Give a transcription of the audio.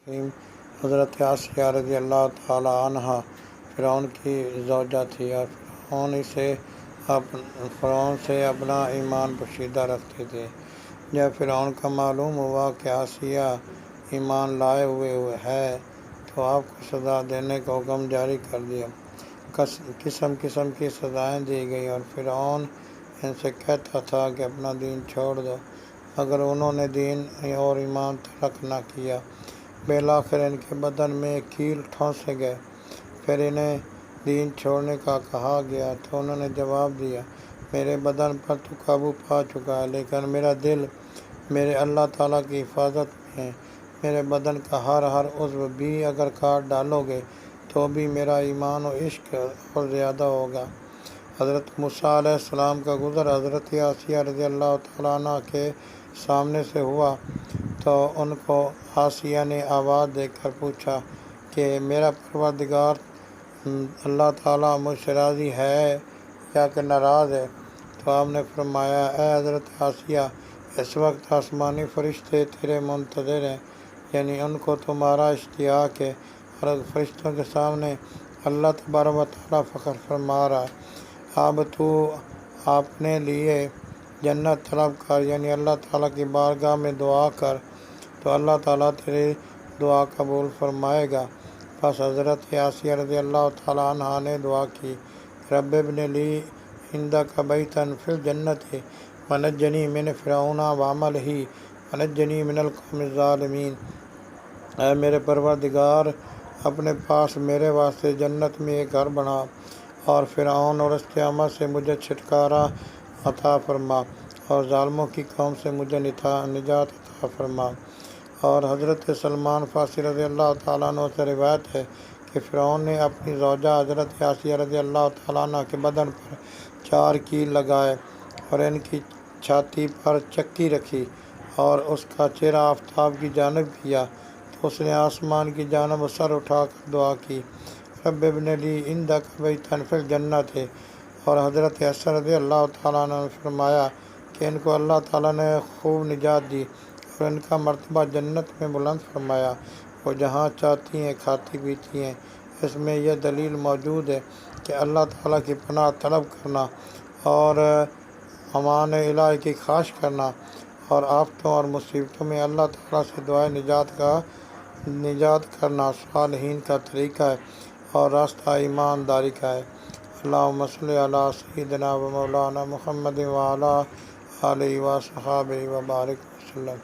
حضرت آسیہ رضی اللہ تعالی عنہ فرعون کی زوجہ تھی اور فرعون سے اپنا ایمان پوشیدہ رکھتی تھی۔ جب فرعون کو معلوم ہوا کہ آسیہ ایمان لائے ہوئے ہے تو آپ کو سزا دینے کا حکم جاری کر دیا۔ قسم قسم کی سزائیں دی گئی اور فرعون ان سے کہتا تھا کہ اپنا دین چھوڑ دو، مگر انہوں نے دین اور ایمان ترک نہ کیا۔ بالآخر ان کے بدن میں کیل ٹھونسے گئے۔ پھر انہیں دین چھوڑنے کا کہا گیا تو انہوں نے جواب دیا، میرے بدن پر تو قابو پا چکا ہے، لیکن میرا دل میرے اللہ تعالیٰ کی حفاظت میں ہے۔ میرے بدن کا ہر عضو بھی اگر کاٹ ڈالو گے تو بھی میرا ایمان و عشق اور زیادہ ہوگا۔ حضرت موسیٰ علیہ السلام کا گزر حضرت آسیہ رضی اللہ تعالیٰ عنہ کے سامنے سے ہوا تو ان کو آسیہ نے آواز دے کر پوچھا کہ میرا پروردگار اللہ تعالیٰ مجھ سے راضی ہے یا کہ ناراض ہے؟ تو آپ نے فرمایا، اے حضرت آسیہ، اس وقت آسمانی فرشتے تیرے منتظر ہیں، یعنی ان کو تمہارا اشتیاق ہے، اور فرشتوں کے سامنے اللہ تبارک و تعالیٰ فخر فرما رہا ہے۔ اب تو اپنے لیے جنت طلب کر، یعنی اللہ تعالیٰ کی بارگاہ میں دعا کر تو اللہ تعالیٰ تیری دعا قبول فرمائے گا۔ پس حضرت آسیہ رضی اللہ تعالیٰ عنہ نے دعا کی، رب ابن لی عندک بیتا فی الجنۃ ونجنی من فرعون وعملہ ونجنی من القوم الظالمین۔ اے میرے پروردگار، اپنے پاس میرے واسطے جنت میں ایک گھر بنا اور فرعون اور اس کے عمل سے مجھے چھٹکارا عطا فرما اور ظالموں کی قوم سے مجھے نجات عطا فرما۔ اور حضرت سلمان فارسی رضی اللہ تعالیٰ عنہ سے روایت ہے کہ فرعون نے اپنی زوجہ حضرت آسیہ رضی اللہ تعالیٰ عنہ کے بدن پر 4 کیل لگائے اور ان کی چھاتی پر چکی رکھی اور اس کا چہرہ آفتاب کی جانب کیا تو اس نے آسمان کی جانب سر اٹھا کر دعا کی، رب ابن لی عندک بیتا فی الجنۃ۔ اور حضرت حفصہ رضی اللہ تعالیٰ عنہ نے فرمایا کہ ان کو اللہ تعالیٰ نے خوب نجات دی اور ان کا مرتبہ جنت میں بلند فرمایا، وہ جہاں چاہتی ہیں کھاتی پیتی ہیں۔ اس میں یہ دلیل موجود ہے کہ اللہ تعالیٰ کی پناہ طلب کرنا اور امان الہی کی خواہش کرنا اور آفتوں اور مصیبتوں میں اللہ تعالیٰ سے دعائے نجات کرنا صالحین کا طریقہ ہے اور راستہ ایمانداری کا ہے۔ اللہم صلی علی سیدنا و مولانا محمد وعلی آلہ و صحابہ وبارک وسلم۔